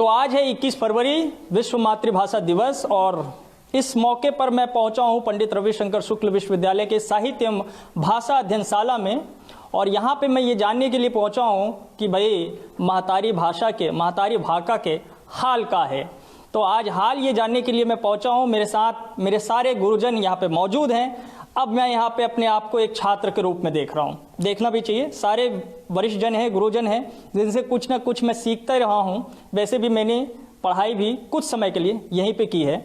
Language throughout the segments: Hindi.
तो आज है 21 फरवरी विश्व मातृभाषा दिवस और इस मौके पर मैं पहुंचा हूं पंडित रविशंकर शुक्ल विश्वविद्यालय के साहित्य भाषा अध्ययनशाला में। और यहाँ पे मैं ये जानने के लिए पहुंचा हूं कि भाई महतारी भाषा के हाल का है। तो आज हाल ये जानने के लिए मैं पहुंचा हूं। मेरे साथ मेरे सारे गुरुजन यहाँ पे मौजूद हैं। अब मैं यहाँ पे अपने आप को एक छात्र के रूप में देख रहा हूँ, देखना भी चाहिए। सारे वरिष्ठ जन हैं, गुरुजन हैं, जिनसे कुछ ना कुछ मैं सीखता रहा हूँ। वैसे भी मैंने पढ़ाई भी कुछ समय के लिए यहीं पे की है।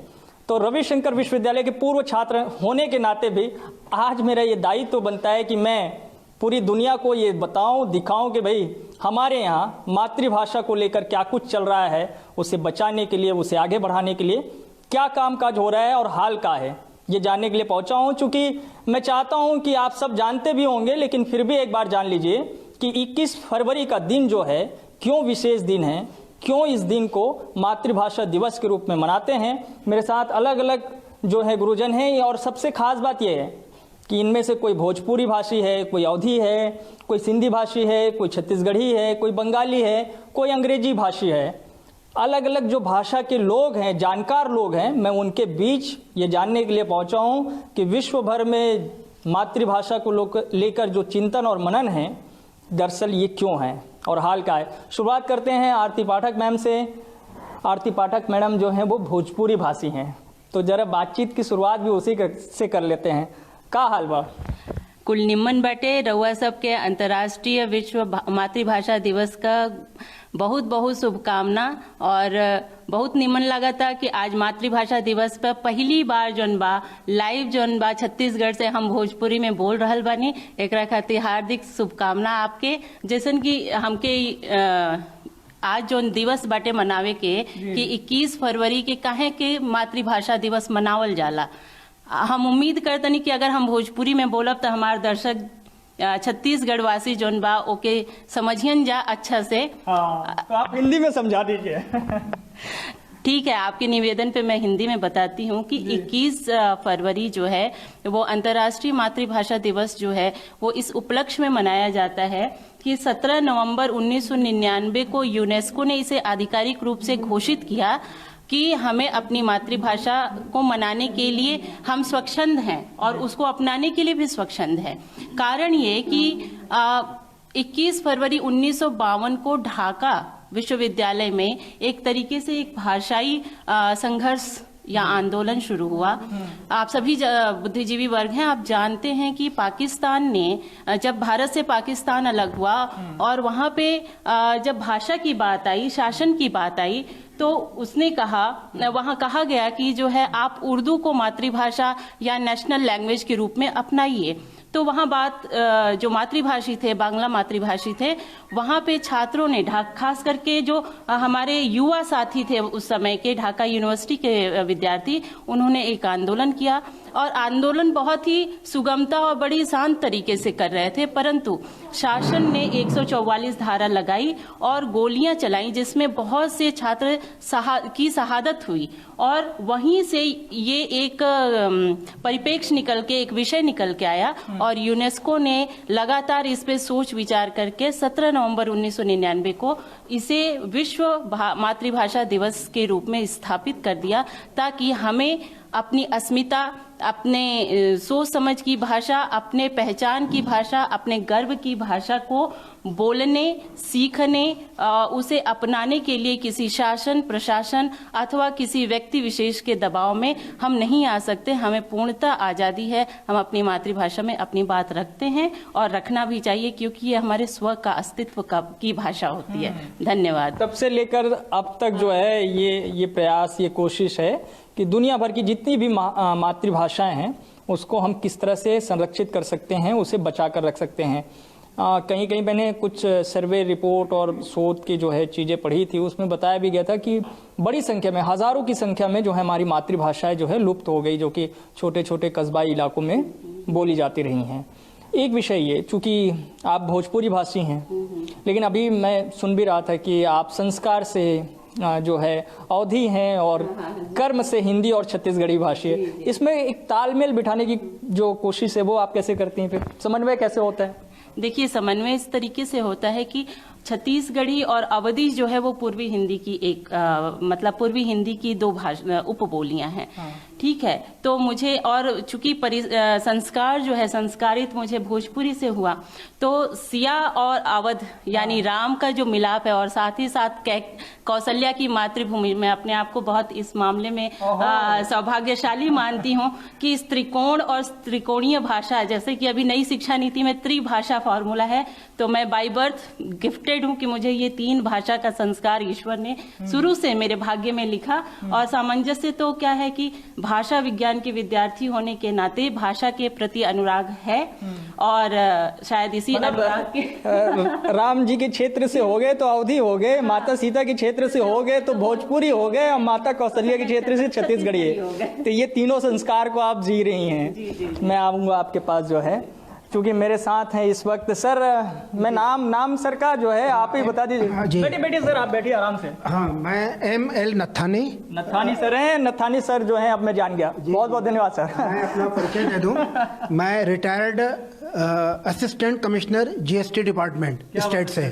तो रविशंकर विश्वविद्यालय के पूर्व छात्र होने के नाते भी आज मेरा ये दायित्व तो बनता है कि मैं पूरी दुनिया को ये बताऊं, दिखाऊं कि भाई हमारे यहाँ मातृभाषा को लेकर क्या कुछ चल रहा है, उसे बचाने के लिए, उसे आगे बढ़ाने के लिए क्या कामकाज हो रहा है और हाल का है, ये जानने के लिए पहुंचा हूं। चूंकि मैं चाहता हूं कि आप सब जानते भी होंगे, लेकिन फिर भी एक बार जान लीजिए कि 21 फरवरी का दिन जो है क्यों विशेष दिन है, क्यों इस दिन को मातृभाषा दिवस के रूप में मनाते हैं। मेरे साथ अलग अलग जो है गुरुजन हैं और सबसे खास बात यह है कि इनमें से कोई भोजपुरी भाषी है, कोई अवधी है, कोई सिंधी भाषी है, कोई छत्तीसगढ़ी है, कोई बंगाली है, कोई अंग्रेजी भाषी है। अलग अलग जो भाषा के लोग हैं, जानकार लोग हैं, मैं उनके बीच ये जानने के लिए पहुंचा हूं कि विश्व भर में मातृभाषा को लेकर जो चिंतन और मनन है, दरअसल ये क्यों है और हाल का है। शुरुआत करते हैं आरती पाठक मैम से। आरती पाठक मैडम जो हैं वो भोजपुरी भाषी हैं, तो जरा बातचीत की शुरुआत भी उसी से कर लेते हैं। का हाल बा? कुल निम्न बटे रउआ सबके अंतर्राष्ट्रीय विश्व मातृभाषा दिवस का बहुत बहुत शुभकामना। और बहुत निमन लगा था कि आज मातृभाषा दिवस पर पहली बार जौन बा लाइव जौन बा छत्तीसगढ़ से हम भोजपुरी में बोल रहल बानी। एकरा खातिर हार्दिक शुभकामना आपके। जैसन कि हमके आज जौन दिवस बाटे मनावे के कि 21 फरवरी के काहे के मातृभाषा दिवस मनावल जाला। हम उम्मीद करतनी कि अगर हम भोजपुरी में बोलब तो हमारे दर्शक छत्तीसगढ़ वासी जौन बा ओके समझियन जा अच्छा से। हाँ, तो आप हिंदी में समझा दीजिए। ठीक है, आपके निवेदन पे मैं हिंदी में बताती हूँ कि 21 फरवरी जो है वो अंतर्राष्ट्रीय मातृभाषा दिवस जो है वो इस उपलक्ष्य में मनाया जाता है कि 17 नवंबर 1999 को यूनेस्को ने इसे आधिकारिक रूप से घोषित किया कि हमें अपनी मातृभाषा को मनाने के लिए हम स्वच्छंद हैं और उसको अपनाने के लिए भी स्वच्छंद हैं। कारण ये कि 21 फरवरी 1952 को ढाका विश्वविद्यालय में एक तरीके से एक भाषाई संघर्ष या आंदोलन शुरू हुआ। आप सभी बुद्धिजीवी वर्ग हैं, आप जानते हैं कि पाकिस्तान ने जब भारत से पाकिस्तान अलग हुआ और वहाँ पे जब भाषा की बात आई, शासन की बात आई, तो उसने कहा, वहाँ कहा गया कि जो है आप उर्दू को मातृभाषा या नेशनल लैंग्वेज के रूप में अपनाइए। तो वहाँ बात जो मातृभाषी थे, बांग्ला मातृभाषी थे, वहाँ पे छात्रों ने खास करके जो हमारे युवा साथी थे उस समय के ढाका यूनिवर्सिटी के विद्यार्थी, उन्होंने एक आंदोलन किया और आंदोलन बहुत ही सुगमता और बड़ी शांत तरीके से कर रहे थे। परंतु शासन ने 144 धारा लगाई और गोलियां चलाई, जिसमें बहुत से छात्र की शहादत हुई। और वहीं से ये एक परिप्रेक्ष्य निकल के, एक विषय निकल के आया और यूनेस्को ने लगातार इस पे सोच विचार करके 17 नवंबर 1999 को इसे विश्व मातृभाषा दिवस के रूप में स्थापित कर दिया, ताकि हमें अपनी अस्मिता, अपने सोच समझ की भाषा, अपने पहचान की भाषा, अपने गर्व की भाषा को बोलने, सीखने, उसे अपनाने के लिए किसी शासन, प्रशासन अथवा किसी व्यक्ति विशेष के दबाव में हम नहीं आ सकते। हमें पूर्णतः आज़ादी है, हम अपनी मातृभाषा में अपनी बात रखते हैं और रखना भी चाहिए, क्योंकि ये हमारे स्व का अस्तित्व की भाषा होती है। धन्यवाद। तब से लेकर अब तक जो है ये प्रयास, ये कोशिश है कि दुनिया भर की जितनी भी मातृभाषाएं हैं उसको हम किस तरह से संरक्षित कर सकते हैं, उसे बचा कर रख सकते हैं। कहीं कहीं मैंने कुछ सर्वे रिपोर्ट और शोध की जो है चीज़ें पढ़ी थी, उसमें बताया भी गया था कि बड़ी संख्या में, हज़ारों की संख्या में जो है हमारी मातृभाषाएं जो है लुप्त हो गई, जो कि छोटे छोटे कस्बाई इलाकों में बोली जाती रही हैं। एक विषय ये, चूँकि आप भोजपुरी भाषी हैं, लेकिन अभी मैं सुन भी रहा था कि आप संस्कार से जो है अवधी हैं और कर्म से हिंदी और छत्तीसगढ़ी भाषी है। इसमें एक तालमेल बिठाने की जो कोशिश है वो आप कैसे करती हैं, फिर समन्वय कैसे होता है? देखिए, समन्वय इस तरीके से होता है कि छत्तीसगढ़ी और अवधी जो है वो पूर्वी हिंदी की मतलब पूर्वी हिंदी की दो उपबोलियां हैं। ठीक है, तो मुझे और चूंकि संस्कार जो है संस्कारित मुझे भोजपुरी से हुआ, तो सिया और अवध यानी राम का जो मिलाप है, और साथ ही साथ कौशल्या की मातृभूमि, मैं अपने आप को बहुत इस मामले में सौभाग्यशाली मानती हूँ कि इस त्रिकोण और त्रिकोणीय भाषा, जैसे कि अभी नई शिक्षा नीति में त्रिभाषा फॉर्मूला है, तो मैं बाय बर्थ गिफ्टेड हूँ कि मुझे ये 3 भाषा का संस्कार ईश्वर ने शुरू से मेरे भाग्य में लिखा। और सामंजस्य तो क्या है कि भाषा विज्ञान के विद्यार्थी होने के नाते भाषा के प्रति अनुराग है, और शायद इसी अनुराग के राम जी के क्षेत्र से हो गए तो अवधी हो गए, माता सीता के क्षेत्र से हो गए तो भोजपुरी हो गए, और माता कौशल्या के क्षेत्र से छत्तीसगढ़ी है। तो ये तीनों संस्कार को आप जी रही हैं। जी। मैं आऊँगा आपके पास जो है, क्योंकि मेरे साथ हैं इस वक्त सर, मैं नाम सर का जो है आप ही बता दीजिए। बैठिए सर, आप बैठिए आराम से। हाँ, मैं ML नथानी सर हैं। नथानी सर जो है अब मैं जान गया। बहुत बहुत धन्यवाद सर। मैं अपना परिचय दे दूं। मैं retired assistant commissioner GST department state से,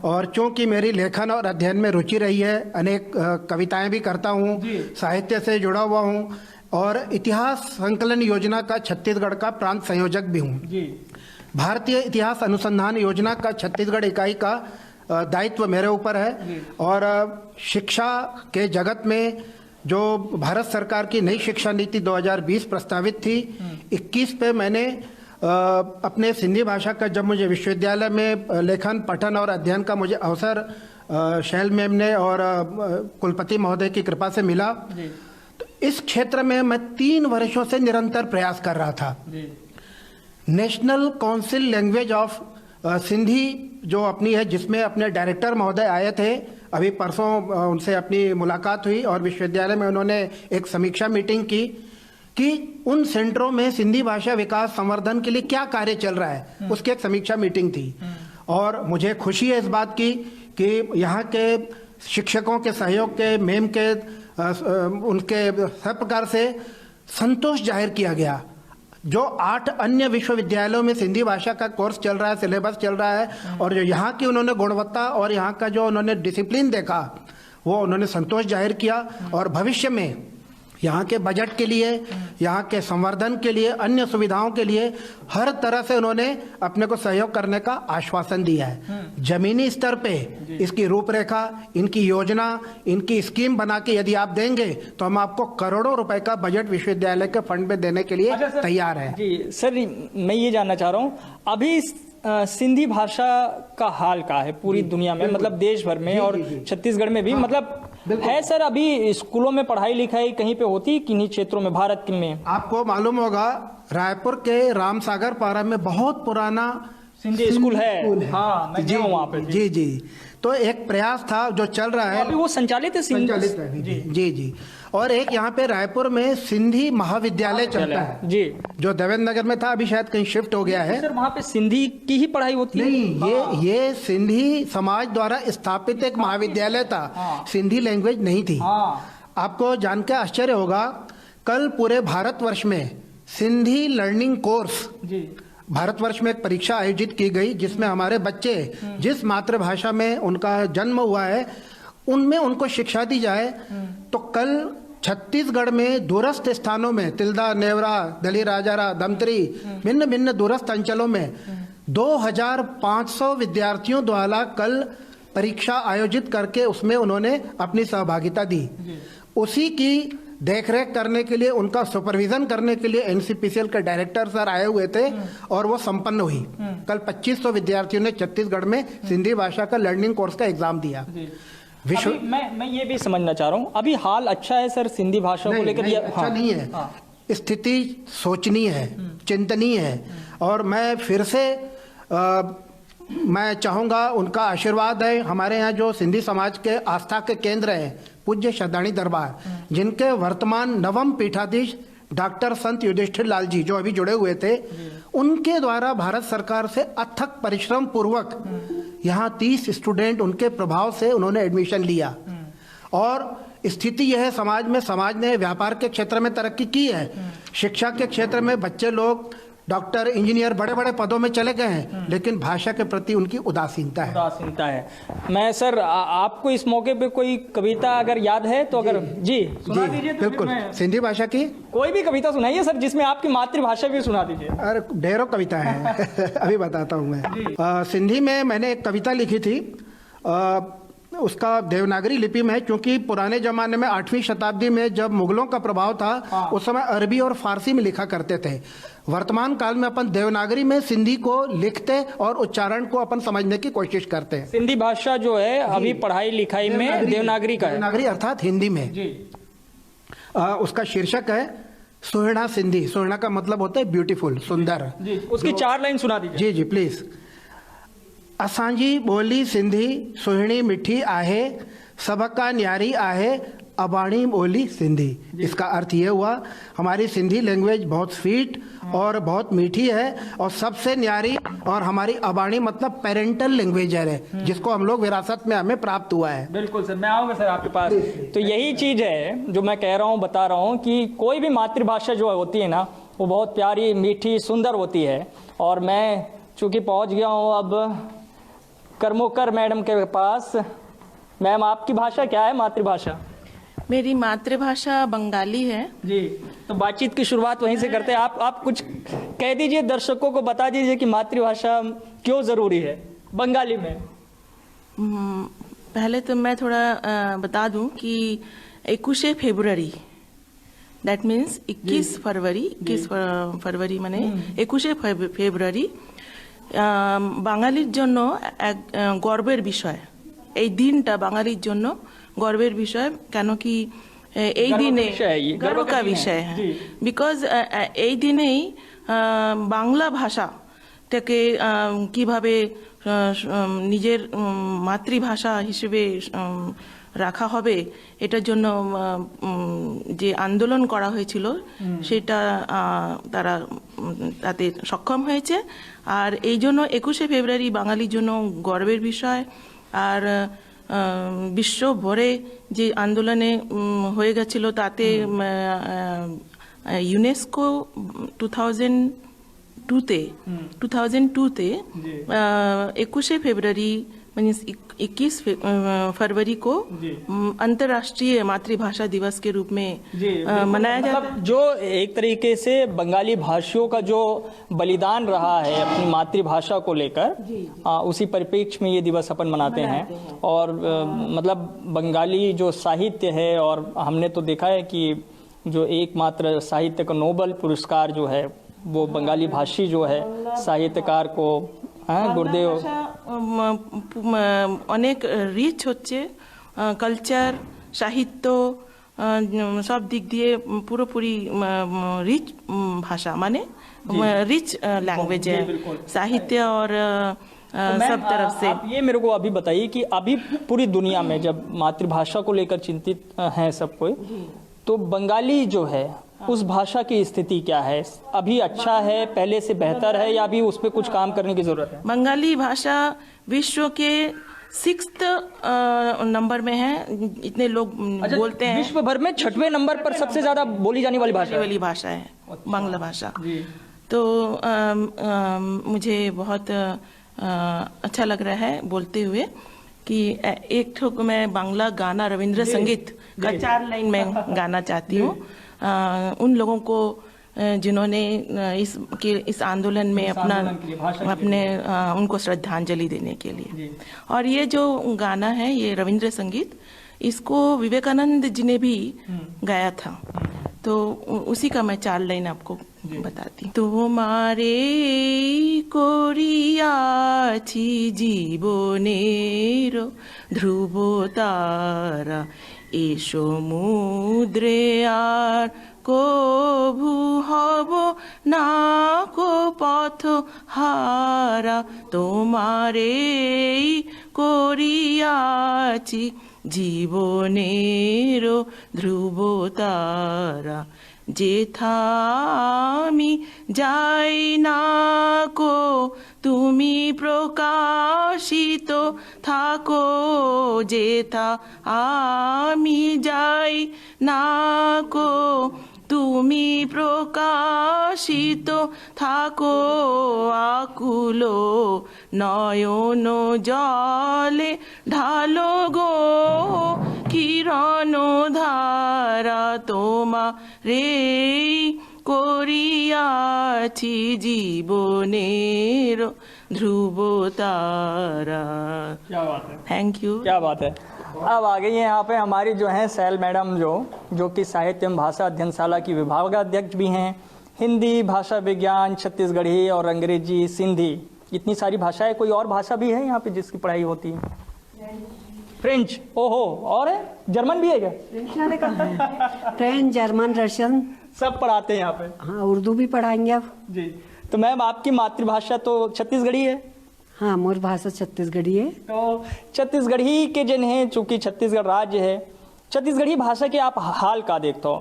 और चूंकि मेरी लेखन और अध्ययन में रुचि रही है, अनेक कविताएं भी करता हूँ, साहित्य से जुड़ा हुआ हूँ, और इतिहास संकलन योजना का छत्तीसगढ़ का प्रांत संयोजक भी हूँ। भारतीय इतिहास अनुसंधान योजना का छत्तीसगढ़ इकाई का दायित्व मेरे ऊपर है, और शिक्षा के जगत में जो भारत सरकार की नई शिक्षा नीति 2020 प्रस्तावित थी, 21 पे मैंने अपने सिंधी भाषा का, जब मुझे विश्वविद्यालय में लेखन पठन और अध्ययन का मुझे अवसर शैल मैम ने और कुलपति महोदय की कृपा से मिला, इस क्षेत्र में मैं 3 वर्षों से निरंतर प्रयास कर रहा था। National council language of Sindhi जो अपनी है, जिसमें अपने डायरेक्टर महोदय आए थे, अभी परसों उनसे अपनी मुलाकात हुई, और विश्वविद्यालय में उन्होंने एक समीक्षा मीटिंग की कि उन सेंटरों में सिंधी भाषा विकास संवर्धन के लिए क्या कार्य चल रहा है, उसकी एक समीक्षा मीटिंग थी। और मुझे खुशी है इस बात की कि यहाँ के शिक्षकों के सहयोग के, मेम के, उनके सब प्रकार से संतोष जाहिर किया गया। जो 8 अन्य विश्वविद्यालयों में सिंधी भाषा का कोर्स चल रहा है, सिलेबस चल रहा है, और जो यहाँ की उन्होंने गुणवत्ता और यहाँ का जो उन्होंने डिसिप्लिन देखा, वो उन्होंने संतोष जाहिर किया। और भविष्य में यहाँ के बजट के लिए, यहाँ के संवर्धन के लिए, अन्य सुविधाओं के लिए हर तरह से उन्होंने अपने को सहयोग करने का आश्वासन दिया है। जमीनी स्तर पे इसकी रूपरेखा, इनकी योजना, इनकी स्कीम बना के यदि आप देंगे तो हम आपको करोड़ों रुपए का बजट विश्वविद्यालय के फंड में देने के लिए तैयार है। जी सर, मैं ये जानना चाह रहा हूँ, अभी सिंधी भाषा का हाल क्या है पूरी दुनिया में, मतलब देश भर में और छत्तीसगढ़ में भी, मतलब है सर? अभी स्कूलों में पढ़ाई लिखाई कहीं पे होती, किन्हीं क्षेत्रों में भारत में? आपको मालूम होगा, रायपुर के रामसागर पारा में बहुत पुराना सिंधी स्कूल है। हाँ, मैं जी वहाँ पे। जी। तो एक प्रयास था जो चल रहा है, अभी वो संचालित है। जी। और एक यहाँ पे रायपुर में सिंधी महाविद्यालय चलता है जी, जो देवेंद्र नगर में था, अभी शायद कहीं शिफ्ट हो गया है। सर वहाँ पे सिंधी की ही पढ़ाई होती है? नहीं, ये सिंधी समाज द्वारा स्थापित एक महाविद्यालय था, सिंधी लैंग्वेज नहीं थी। आपको जान के आश्चर्य होगा, कल पूरे भारतवर्ष में सिंधी लर्निंग कोर्स, भारतवर्ष में एक परीक्षा आयोजित की गई, जिसमें हमारे बच्चे जिस मातृभाषा में उनका जन्म हुआ है उनमें उनको शिक्षा दी जाए। तो कल छत्तीसगढ़ में दूरस्थ स्थानों में, तिल्दा, नेवरा, दली राजारा, दमतरी, भिन्न भिन्न दूरस्थ अंचलों में 2500 विद्यार्थियों द्वारा कल परीक्षा आयोजित करके उसमें उन्होंने अपनी सहभागिता दी। उसी की देखरेख करने के लिए, उनका सुपरविजन करने के लिए NCPCL के डायरेक्टर सर आए हुए थे, और वो संपन्न हुई। कल 2500 विद्यार्थियों ने छत्तीसगढ़ में सिंधी भाषा का लर्निंग कोर्स का एग्जाम दिया। मैं ये भी समझना चाह रहा हूँ, अभी हाल अच्छा है सर सिंधी भाषा को लेकर? अच्छा नहीं है। स्थिति सोचनीय है, चिंतनीय है, और मैं फिर से मैं चाहूँगा, उनका आशीर्वाद है। हमारे यहाँ जो सिंधी समाज के आस्था के केंद्र हैं, पूज्य शरदाणी दरबार, जिनके वर्तमान नवम पीठाधीश डॉक्टर संत युधिष्ठिर लाल जी जो अभी जुड़े हुए थे, उनके द्वारा भारत सरकार से अथक परिश्रम पूर्वक यहाँ 30 स्टूडेंट, उनके प्रभाव से उन्होंने एडमिशन लिया। और स्थिति यह है समाज में, समाज ने व्यापार के क्षेत्र में तरक्की की है, शिक्षा के क्षेत्र में बच्चे लोग डॉक्टर, इंजीनियर बड़े बड़े पदों में चले गए हैं, लेकिन भाषा के प्रति उनकी उदासीनता है। उदासीनता है। मैं सर आपको इस मौके पे कोई कविता अगर याद है तो अगर जी सुना दीजिए। तो बिल्कुल, फिर मैं सिंधी भाषा की कोई भी कविता सुनाइए सर, जिसमें आपकी मातृभाषा भी सुना दीजिए। अरे ढेरों कविता है अभी बताता हूँ मैं। सिंधी में मैंने एक कविता लिखी थी, उसका देवनागरी लिपि में है, क्योंकि पुराने जमाने में 8वीं शताब्दी में जब मुगलों का प्रभाव था, उस समय अरबी और फारसी में लिखा करते थे। वर्तमान काल में अपन देवनागरी में सिंधी को लिखते और उच्चारण को अपन समझने की कोशिश करते हैं। सिंधी भाषा जो है अभी पढ़ाई लिखाई में देवनागरी का है। देवनागरी अर्थात हिंदी में जी। उसका शीर्षक है सुहिणा सिंधी। सुहिणा का मतलब होता है ब्यूटीफुल, सुंदर। जी, उसकी 4 लाइन सुना दीजिए। जी जी प्लीज। असांजी ॿोली सिंधी सुहिणी मिठी आहे, सबका न्यारी आहे, अबाणी ॿोली सिंधी। इसका अर्थ ये हुआ, हमारी सिंधी लैंग्वेज बहुत स्वीट और बहुत मीठी है और सबसे न्यारी, और हमारी अबाणी मतलब पेरेंटल लैंग्वेज है, जिसको हम लोग विरासत में हमें प्राप्त हुआ है। बिल्कुल सर, मैं आऊँगा सर आपके पास। तो यही चीज़ है जो मैं कह रहा हूँ, बता रहा हूँ कि कोई भी मातृभाषा जो होती है ना, वो बहुत प्यारी, मीठी, सुंदर होती है। और मैं चूँकि पहुँच गया हूँ अब करमोकर मैडम के पास। मैम, आपकी भाषा क्या है, मातृभाषा? मेरी मातृभाषा बंगाली है। जी, तो बातचीत की शुरुआत वहीं से करते हैं। आप कुछ कह दीजिए, दर्शकों को बता दीजिए कि मातृभाषा क्यों ज़रूरी है बंगाली में। पहले तो मैं थोड़ा बता दूं कि 21 फरवरी, दैट मीन्स 21 फरवरी, 21 फरवरी माने 21 ফেব্রুয়ারি বাঙালির জন্য এক গর্বের বিষয়। এই দিনটা বাঙালির জন্য গর্বের বিষয়, কেন কি এই দিনে गर्व का विषय है, बिकॉज এই দিনেই বাংলা ভাষাটাকে কিভাবে নিজের মাতৃভাষা হিসেবে রাখা হবে, এটার জন্য যে আন্দোলন করা হয়েছিল সেটা তারা তাতে সক্ষম হয়েছে। আর এই জন্য 21 ফেব্রুয়ারি বাঙালির জন্য গর্বের বিষয়। আর বিশ্ব ভরে যে আন্দোলনে হয়ে গেছিল, তাতে ইউনেস্কো 2002তে 21 फरवरी मीन्स 21 फरवरी को अंतर्राष्ट्रीय मातृभाषा दिवस के रूप में मनाया जाता है। जो एक तरीके से बंगाली भाषियों का जो बलिदान रहा है अपनी मातृभाषा को लेकर, उसी परिप्रेक्ष्य में ये दिवस अपन मनाते हैं। और मतलब बंगाली जो साहित्य है, और हमने तो देखा है कि जो एकमात्र साहित्य का नोबेल पुरस्कार जो है वो बंगाली भाषी जो है साहित्यकार को गुरुदेव। অনেক রিচ হচ্ছে কালচার, সাহিত্য, সব দিক দিয়ে পুরোপুরি রিচ भाषा, माने रिच लैंग्वेज है, साहित्य और सब तरफ से। आप ये मेरे को अभी बताइए कि अभी पूरी दुनिया में जब मातृभाषा को लेकर चिंतित हैं सब कोई, तो बंगाली जो है उस भाषा की स्थिति क्या है? अभी अच्छा है, पहले से बेहतर है, या अभी उस पर कुछ काम करने की जरूरत है? बंगाली भाषा विश्व के 6th नंबर में है, इतने लोग बोलते हैं। विश्व भर में 6वें नंबर पर सबसे ज्यादा बोली जाने वाली भाषा है बांग्ला भाषा। तो मुझे बहुत अच्छा लग रहा है बोलते हुए कि एक ठोक मैं बांग्ला गाना रविंद्र संगीत का 4 लाइन में गाना चाहती हूँ उन लोगों को जिन्होंने इस आंदोलन में अपने उनको श्रद्धांजलि देने के लिए। और ये जो गाना है, ये रविंद्र संगीत, इसको विवेकानंद जी ने भी गाया था। तो उसी का मैं 4 लाइन आपको बताती हूँ। तुम्हारे করিয়াছি জীবনের ধ্রুব তারা, এ সমুদ্রে আর কভু হব না কো পথ হারা, তোমারে করিয়াছি জীবনের ধ্রুব তারা, যেথা আমি যাই না কো তুমি প্রকাশিত থাকো, যেথা আমি যাই না কো তুমি প্রকাশিত থাকো আকুল নয়ন জলে ঢালো গো কিরণ ধারা তোমা রে করিয়াছি জীবনের ধ্রুব तारा। क्या बात है, थैंक यू। क्या बात है। अब आ गई हैं यहाँ पे हमारी जो हैं सैल मैडम, जो कि साहित्य एवं भाषा अध्ययनशाला की विभागाध्यक्ष भी हैं। हिंदी, भाषा विज्ञान, छत्तीसगढ़ी और अंग्रेजी, सिंधी, इतनी सारी भाषाएं। कोई और भाषा भी है यहाँ पे जिसकी पढ़ाई होती है? फ्रेंच, ओहो, और है जर्मन भी है क्या? फ्रेंच, जर्मन, रशियन सब पढ़ाते हैं यहाँ पे। हाँ, उर्दू भी पढ़ाएंगे अब। जी, तो मैम आपकी मातृभाषा तो छत्तीसगढ़ी है? हाँ, मोर भाषा छत्तीसगढ़ी है। तो छत्तीसगढ़ी के जिन्हें, चूंकि छत्तीसगढ़ राज्य है, छत्तीसगढ़ी भाषा के आप हाल का देखते हो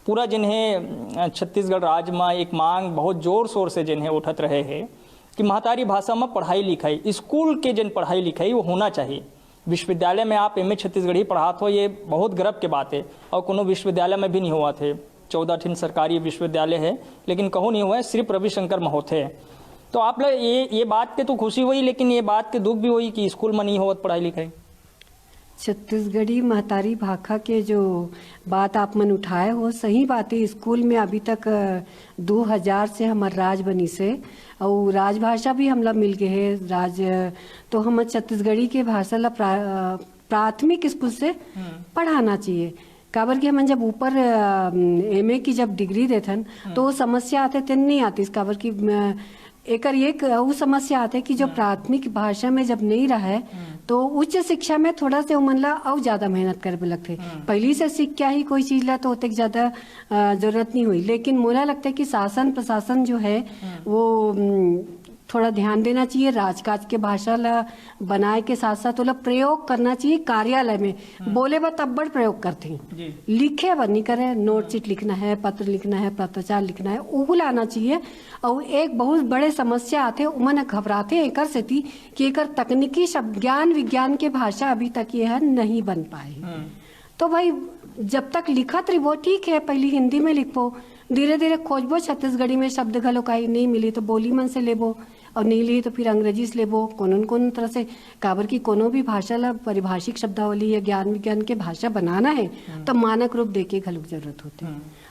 पूरा, जिन्हें छत्तीसगढ़ राज्य में एक मांग बहुत जोर शोर से जिन्हें उठत रहे हैं कि महतारी भाषा में पढ़ाई लिखाई, स्कूल के जिन पढ़ाई लिखाई वो होना चाहिए। विश्वविद्यालय में आप एम.ए. छत्तीसगढ़ी पढ़ाते हो, ये बहुत गर्व के बात है। और कोनो विश्वविद्यालय में भी नहीं हुआ थे, 14 ठिन सरकारी विश्वविद्यालय है, लेकिन कहूँ नहीं हुआ है, सिर्फ रविशंकर महोथे है। तो आप लोग ये बात के तो खुशी हुई, लेकिन ये बात के दुख भी हुई कि स्कूल में नहीं हुआ पढ़ाई लिखाई। छत्तीसगढ़ी महतारी भाषा के जो बात आप मन उठाए हो, सही बात है। स्कूल में अभी तक 2000 से हमार राज बनी से, और राजभाषा भी हमला मिल गए है राज। तो हम छत्तीसगढ़ी के भाषा ला प्राथमिक स्कूल से पढ़ाना चाहिए। काबर कि हम जब ऊपर एमए की जब डिग्री देथन तो वो समस्या आते थे नहीं आती। काबर की एकर एक वो समस्या आते कि जो प्राथमिक भाषा में जब नहीं रहा है तो उच्च शिक्षा में थोड़ा से उमन ला और ज्यादा मेहनत करे लगते। पहली से सीख क्या ही कोई चीज ला तो उतक ज्यादा जरूरत नहीं हुई। लेकिन मुझे लगता है कि शासन प्रशासन जो है वो थोड़ा ध्यान देना चाहिए। राजकाज के भाषा ला बनाए के साथ साथ वो प्रयोग करना चाहिए। कार्यालय में बोले बा तब बड़ प्रयोग करते हैं, लिखे बा नहीं करे। नोट चिट लिखना है, पत्र लिखना है, पत्राचार लिखना है, वो लाना चाहिए। और एक बहुत बड़े समस्या आते उमन घबराते एकर से थी कि एकर तकनीकी शब्द ज्ञान विज्ञान के भाषा अभी तक ये है नहीं बन पाए। तो भाई जब तक लिखत रही वो ठीक है, पहली हिंदी में लिखो, धीरे धीरे खोजबो छत्तीसगढ़ी में शब्द घलो कहीं नहीं मिली तो बोली मन से लेबो, और नहीं ली तो फिर अंग्रेजी से लेबो। कौन तरह से काबर की कोनो भी भाषा ला परिभाषिक शब्दावली या ज्ञान विज्ञान के भाषा बनाना है तो मानक रूप देके घलो जरूरत होते।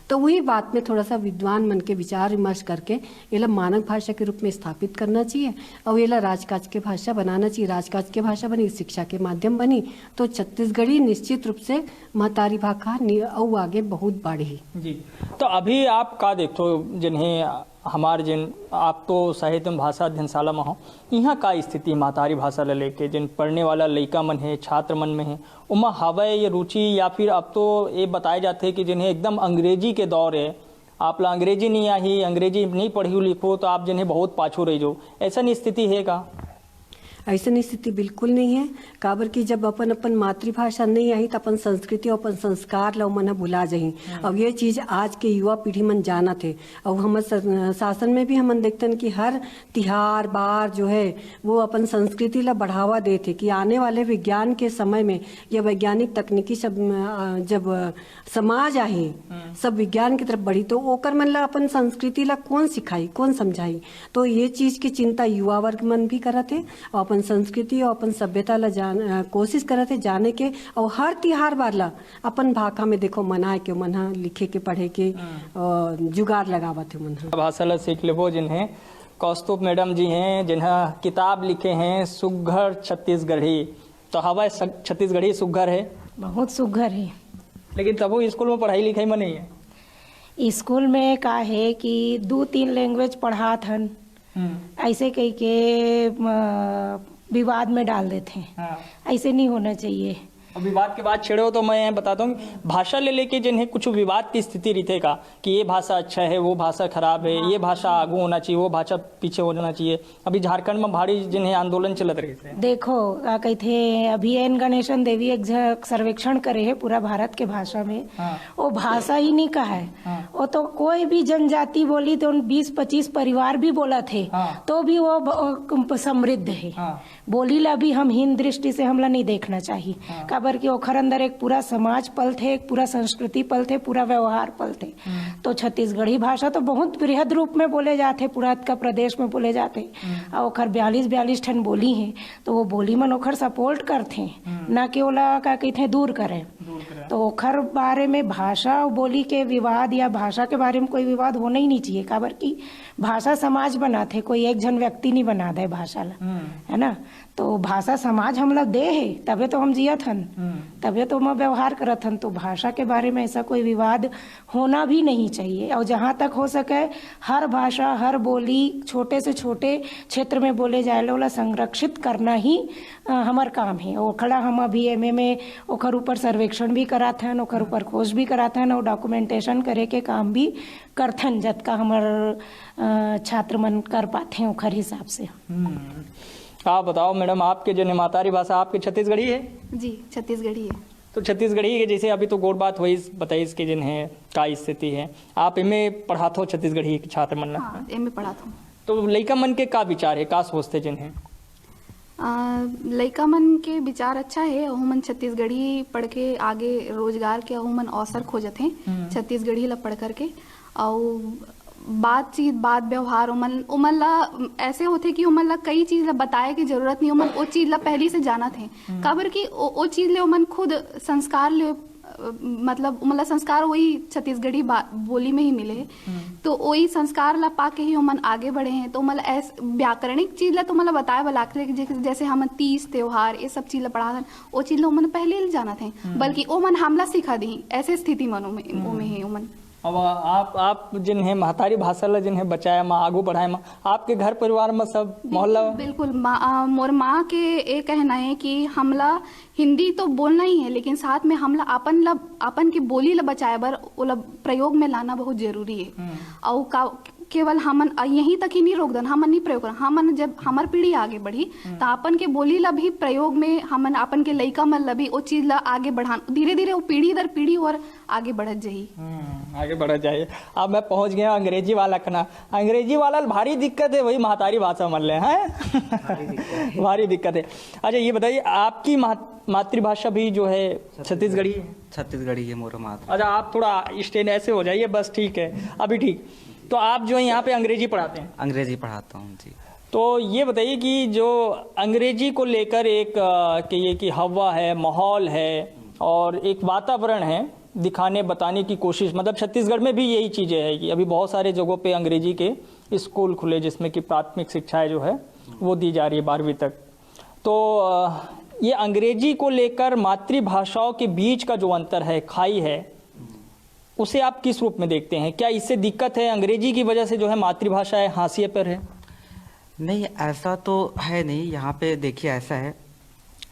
तो वही बात में थोड़ा सा विद्वान मन के विचार विमर्श करके ये मानक भाषा के रूप में स्थापित करना चाहिए और ये राजकाज के भाषा बनाना चाहिए। राजकाज के भाषा बनी, शिक्षा के माध्यम बनी तो छत्तीसगढ़ी निश्चित रूप से महतारी भाषा और आगे बहुत बढ़ी। जी, तो अभी आप का देखते हो जिन्हें हमारे जिन आप तो साहित्य भाषा अध्ययनशाला में हो, यहाँ का स्थिति महतारी भाषा ला लेके जिन पढ़ने वाला लड़का मन है, छात्र मन में है, उमा हवय ये रुचि, या फिर अब तो ये बताए जाते हैं कि जिन्हें एकदम अंग्रेजी के दौर है, आप ला अंग्रेजी नहीं आई, अंग्रेजी नहीं पढ़ी लिखो तो आप जिन्हें बहुत पाछू रही जो, ऐसा नहीं स्थिति है का? ऐसा स्थिति बिल्कुल नहीं है। काबर की जब अपन अपन मातृभाषा नहीं आई तो अपन संस्कृति और अपन संस्कार ला मन भुला जाही। अब ये चीज आज के युवा पीढ़ी मन जाना थे। और हम शासन में भी हम देखते हैं कि हर तिहार बार जो है वो अपन संस्कृति ला बढ़ावा देते कि आने वाले विज्ञान के समय में या वैज्ञानिक तकनीकी जब समाज आए सब विज्ञान की तरफ बढ़ी तो ओकर मन ला अपन संस्कृति ला कौन सिखाई, कौन समझाई। तो ये चीज की चिंता युवा वर्ग मन भी करते और अपन संस्कृति और अपन सभ्यता ला कोशिश करते जाने के। और हर तिहार बार ला अपन भाषा में देखो मनाए के मन लिखे के पढ़े के जुगाड़ लगावत है मन भाषा ला सीख लेबो। जिन्हें कौस्तुभ मैडम जी हैं जिन्हें किताब लिखे हैं सुघ्घर छत्तीसगढ़ी, तो हवा छत्तीसगढ़ी सुघ्घर है, बहुत सुघ्घर है, लेकिन तब वो स्कूल में पढ़ाई लिखाई में नहीं है। स्कूल में का है कि 2-3 लैंग्वेज पढ़ात हन, ऐसे कहीं के विवाद में डाल देते हैं। हाँ। ऐसे नहीं होना चाहिए। और विवाद के बाद छेड़ो तो मैं बताता हूँ भाषा ले लेके जिन्हें कुछ विवाद की स्थिति रहते का कि ये भाषा अच्छा है, वो भाषा खराब है, ये भाषा आगू होना चाहिए, वो भाषा पीछे होना चाहिए। अभी झारखंड में भारी जिन्हें आंदोलन चलत रहे थे। देखो क्या कहते अभी एन गणेशन देवी एक सर्वेक्षण करे है पूरा भारत के भाषा में। हाँ। वो भाषा ही नहीं का है। हाँ। वो तो कोई भी जनजाति बोली तो 20-25 परिवार भी बोला थे। हाँ। तो भी वो समृद्ध है। हाँ। बोली ला भी हम हीन दृष्टि से हमला नहीं देखना चाहिए। हाँ। काबर की ओखर अंदर एक पूरा समाज पल थे, एक पूरा संस्कृति पल थे, पूरा व्यवहार पल थे। तो छत्तीसगढ़ी भाषा तो बहुत बृहद रूप में बोले जाते, पूरा का प्रदेश में बोले जाते, और ओखर 42 ठन बोली हैं, तो वो बोली मन ओखर सपोर्ट करते, ना कि ओला का कहते दूर करें। तो ओखर बारे में भाषा और बोली के विवाद या भाषा के बारे में कोई विवाद होना ही नहीं चाहिए, काबर की भाषा समाज बनाते, कोई एक जन व्यक्ति नहीं बना दे भाषा ला, है ना। तो भाषा समाज हम लोग दे है, तबे तो हम जियत हन, तबे तो हम व्यवहार करत हन। तो भाषा के बारे में ऐसा कोई विवाद होना भी नहीं चाहिए, और जहाँ तक हो सके हर भाषा हर बोली छोटे से छोटे क्षेत्र में बोले जाए वाला संरक्षित करना ही हमार काम है। ओखला हम अभी एमए में ओखर ऊपर सर्वेक्षण भी कराते हैं, ओखर ऊपर खोज भी कराते हैं, और डॉक्यूमेंटेशन करे के काम भी करथन, जतका हमार छात्र मन कर पाते हैं ओखर हिसाब से। आप बताओ मैडम, आपके जो मातारी भाषा आपके छत्तीसगढ़ी है? जी छत्तीसगढ़ी है। तो छत्तीसगढ़ी के जैसे अभी तो गोड़ बात हुई, बताइए इसके जिन है का स्थिति है। आप एमए पढ़ाते हो छत्तीसगढ़ी के छात्र मन? हाँ, एमए पढ़ाता हूँ। तो लइका मन के का विचार है, का सोचते जिन है? लइका मन के विचार अच्छा है, अहू मन छत्तीसगढ़ी पढ़ के आगे रोजगार के अहू मन अवसर खोजत हैं छत्तीसगढ़ी ला पढ़ करके। और बातचीत बात व्यवहार उमन ला ऐसे होते कि उमन ला कई चीज ला बताए की जरूरत नहीं, उमन वो चीज ला पहले से जाना थे, काबर की वो चीज ले उमन खुद संस्कार ले, मतलब उमन ला संस्कार वही छत्तीसगढ़ी बोली में ही मिले है, तो वही संस्कार ला पाके ही उमन आगे बढ़े हैं। तो उमन ऐसे व्याकरणिक चीज ला तो उमन ला बताए वाला जैसे हम तीज त्योहार ये सब चीज ला पढ़ा, वो चीज ला उमन पहले जाना थे, बल्कि उमन हमला सिखा दी, ऐसे स्थिति मन में है उमन। अब आप जिन है महतारी भाषा ला जिन है बचाया माँ आगू बढ़ाए माँ, आपके घर परिवार में सब मोहल्ला? बिल्कुल मोर माँ के ये कहना है कि हमला हिंदी तो बोलना ही है, लेकिन साथ में हमला अपन की बोली ला बचाए बर ओला प्रयोग में लाना बहुत जरूरी है। और केवल हमन यहीं तक ही नहीं रोक दन, हमन नहीं प्रयोग कर, हमन जब हमार पीढ़ी आगे बढ़ी तो अपन के बोली ला भी प्रयोग में हमन अपन के लइका मन ला भी वो चीज ला आगे बढ़ान, धीरे धीरे वो पीढ़ी दर पीढ़ी और आगे बढ़त जाही। आगे बढ़त जाए। अब मैं पहुंच गया अंग्रेजी वाला खना, अंग्रेजी वाला भारी दिक्कत है, वही महतारी भाषा मन ले हैं भारी दिक्कत है। अच्छा ये बताइए, आपकी मातृभाषा भी जो है छत्तीसगढ़ी है? छत्तीसगढ़ी है मोर मातृ। अच्छा आप थोड़ा स्टैंड ऐसे हो जाइए, बस ठीक है अभी ठीक। तो आप जो है यहाँ पे अंग्रेजी पढ़ाते हैं? अंग्रेजी पढ़ाता हूँ जी। तो ये बताइए कि जो अंग्रेजी को लेकर एक कहिए कि हवा है, माहौल है और एक वातावरण है दिखाने बताने की कोशिश, मतलब छत्तीसगढ़ में भी यही चीज़ें है कि अभी बहुत सारे जगहों पे अंग्रेजी के स्कूल खुले जिसमें कि प्राथमिक शिक्षाएं जो है वो दी जा रही है 12वीं तक। तो ये अंग्रेजी को लेकर मातृभाषाओं के बीच का जो अंतर है, खाई है, उसे आप किस रूप में देखते हैं? क्या इससे दिक्कत है, अंग्रेजी की वजह से जो है मातृभाषा है हाशिए पर है? नहीं, ऐसा तो है नहीं। यहाँ पे देखिए ऐसा है,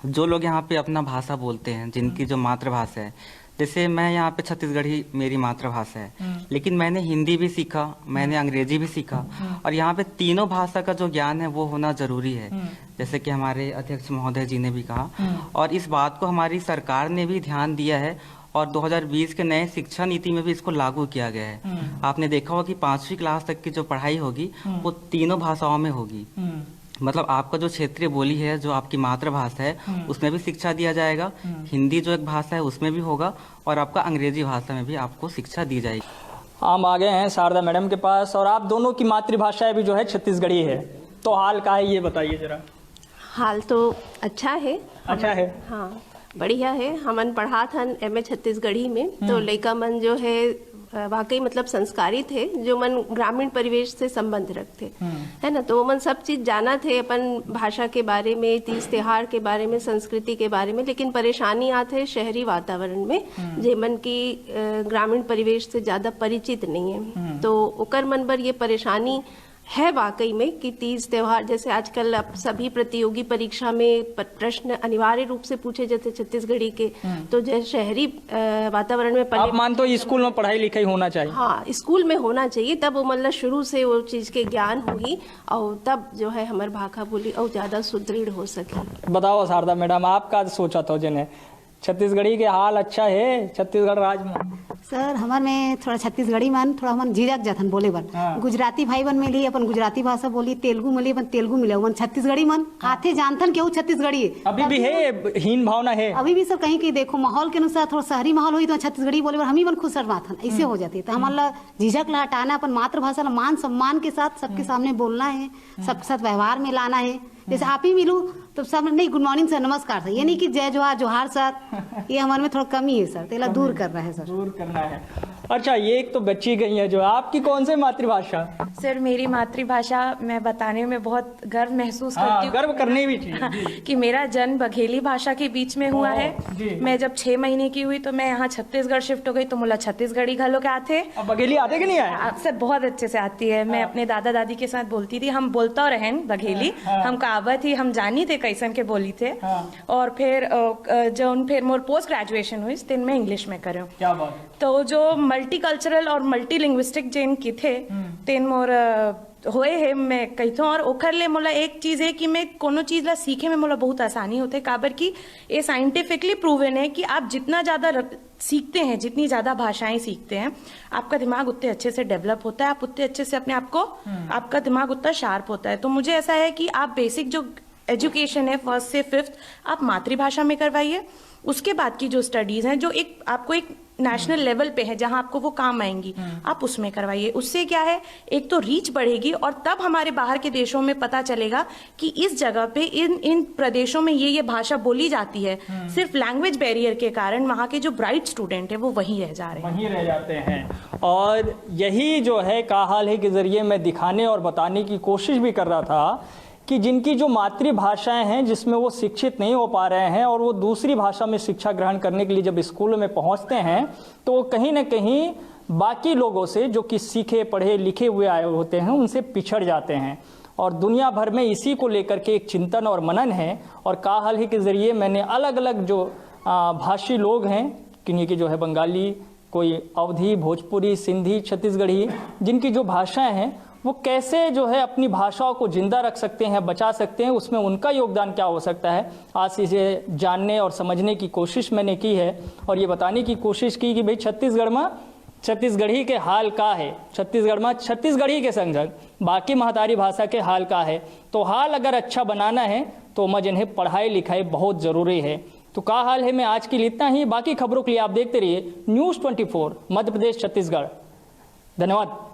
जो लोग यहाँ पे अपना भाषा बोलते हैं, जिनकी जो मातृभाषा है, जैसे मैं यहाँ पे छत्तीसगढ़ी मेरी मातृभाषा है, लेकिन मैंने हिंदी भी सीखा, मैंने अंग्रेजी भी सीखा, और यहाँ पे तीनों भाषा का जो ज्ञान है वो होना जरूरी है, जैसे कि हमारे अध्यक्ष महोदय जी ने भी कहा। और इस बात को हमारी सरकार ने भी ध्यान दिया है और 2020 के नए शिक्षा नीति में भी इसको लागू किया गया है। आपने देखा होगा कि 5वीं क्लास तक की जो पढ़ाई होगी वो तीनों भाषाओं में होगी। मतलब आपका जो क्षेत्रीय बोली है, जो आपकी मातृभाषा है, उसमें भी शिक्षा दिया जाएगा, हिंदी जो एक भाषा है उसमें भी होगा, और आपका अंग्रेजी भाषा में भी आपको शिक्षा दी जाएगी। हम आ गए हैं शारदा मैडम के पास, और आप दोनों की मातृभाषा भी जो है छत्तीसगढ़ी है, तो हाल का है ये बताइए जरा। हाल तो अच्छा है। अच्छा है, हाँ बढ़िया है। हमन पढ़ा था एमए छत्तीसगढ़ी में, तो लइका मन जो है वाकई मतलब संस्कारी थे, जो मन ग्रामीण परिवेश से संबंध रखते, है ना। तो वो मन सब चीज जाना थे अपन भाषा के बारे में, तीज त्योहार के बारे में, संस्कृति के बारे में, लेकिन परेशानी आते शहरी वातावरण में, जे मन की ग्रामीण परिवेश से ज्यादा परिचित नहीं है। तो ओकर मन पर ये परेशानी है वाकई में कि तीज त्योहार जैसे आजकल अब सभी प्रतियोगी परीक्षा में प्रश्न अनिवार्य रूप से पूछे जाते छत्तीसगढ़ी के, तो जैसे शहरी वातावरण में आप मानते हो स्कूल में पढ़ाई लिखाई होना चाहिए? हाँ, स्कूल में होना चाहिए, तब वो मतलब शुरू से वो चीज के ज्ञान होगी, और तब जो है हमारे भाषा बोली और ज्यादा सुदृढ़ हो सके। बताओ शारदा मैडम, आपका सोचा था जिन्हें छत्तीसगढ़ी के हाल अच्छा है छत्तीसगढ़ राज्य में? सर हमार में थोड़ा छत्तीसगढ़ी मन थोड़ा मन झिझक जाथन बोले बन। गुजराती भाई बन मिली अपन गुजराती भाषा बोली, तेलुगु मिली अपन तेलुगु मिले, मन छत्तीसगढ़ी मन आथे जानथन केहू छत्तीसगढ़ी है। अभी भी है हीन भावना है अभी भी सर कहीं कहीं देखो माहौल के अनुसार थोड़ा शहरी माहौल हुई तो छत्तीसगढ़ी बोले हम ही मन खुद शर्माथन ऐसे हो जाती है। तो हमारा झिझक ला हटाना, अपन मातृभाषा ला मान सम्मान के साथ सबके सामने बोलना है, सबके साथ व्यवहार में लाना है। जैसे आप ही मिलूं तो सब नहीं गुड मॉर्निंग सर, नमस्कार सर, ये नहीं कि जय जोहार जोहार सर, ये हमारे में थोड़ा कमी है सर, तेला दूर करना है सर। दूर करना है। अच्छा, ये एक तो बच्ची गई है जो आपकी कौन से मातृभाषा? सर मेरी मातृभाषा मैं बताने में बहुत गर्व महसूस करती हूँ। गर्व करने भी चाहिए कि मेरा जन्म बघेली भाषा के बीच में हुआ है। मैं जब 6 महीने की हुई तो मैं यहाँ छत्तीसगढ़ शिफ्ट हो गई, तो मुला छत्तीसगढ़ी घलो के आते। बघेली आते कि नहीं आए? सर बहुत अच्छे से आती है। मैं अपने दादा दादी के साथ बोलती थी, हम बोलता रहन बघेली, हम कहावत ही हम जानी थे कैसन के बोली थे। और फिर फिर मोर पोस्ट ग्रेजुएशन हुई तीन में इंग्लिश में करो। क्या बात है। तो जो मल्टीकल्चरल और मल्टी लिंग्विस्टिक जेन की थे तेन मोर होए है मैं कहता हूँ। और ओखर ले मोला एक चीज है कि मैं कोनो चीज ला सीखे में मोला बहुत आसानी होते, काबर की ये साइंटिफिकली प्रूवन है कि आप जितना ज्यादा सीखते हैं, जितनी ज्यादा भाषाएं सीखते हैं, आपका दिमाग उतने अच्छे से डेवलप होता है, आप उतने अच्छे से अपने आप को आपका दिमाग उतना शार्प होता है। तो मुझे ऐसा है कि आप बेसिक जो एजुकेशन है 1st से 5th आप मातृभाषा में करवाइए। उसके बाद की जो स्टडीज हैं जो एक आपको एक नेशनल लेवल पे है जहां आपको वो काम आएंगी, आप उसमें करवाइए। उससे क्या है, एक तो रीच बढ़ेगी और तब हमारे बाहर के देशों में पता चलेगा कि इस जगह पे इन प्रदेशों में ये भाषा बोली जाती है। सिर्फ लैंग्वेज बैरियर के कारण वहाँ के जो ब्राइट स्टूडेंट है वो वहीं रह जा रहे हैं, वहीं रह जाते हैं। और यही जो है काहाल है के जरिए मैं दिखाने और बताने की कोशिश भी कर रहा था कि जिनकी जो मातृभाषाएं हैं जिसमें वो शिक्षित नहीं हो पा रहे हैं और वो दूसरी भाषा में शिक्षा ग्रहण करने के लिए जब स्कूलों में पहुंचते हैं तो वो कहीं ना कहीं बाकी लोगों से जो कि सीखे पढ़े लिखे हुए आए होते हैं उनसे पिछड़ जाते हैं। और दुनिया भर में इसी को लेकर के एक चिंतन और मनन है। और काहाल ही के ज़रिए मैंने अलग अलग जो भाषी लोग हैं, किन्हीं की जो है बंगाली, कोई अवधी, भोजपुरी, सिंधी, छत्तीसगढ़ी, जिनकी जो भाषाएं हैं वो कैसे जो है अपनी भाषाओं को जिंदा रख सकते हैं, बचा सकते हैं, उसमें उनका योगदान क्या हो सकता है, आज इसे जानने और समझने की कोशिश मैंने की है। और ये बताने की कोशिश की कि भाई छत्तीसगढ़ में छत्तीसगढ़ी के हाल का है, छत्तीसगढ़ में छत्तीसगढ़ी के संग संग बाकी महतारी भाषा के हाल का है। तो हाल अगर अच्छा बनाना है तो मज इन्हें पढ़ाई लिखाई बहुत ज़रूरी है। तो का हाल है, मैं आज के लिए इतना ही। बाकी खबरों के लिए आप देखते रहिए News 24 मध्य प्रदेश छत्तीसगढ़। धन्यवाद।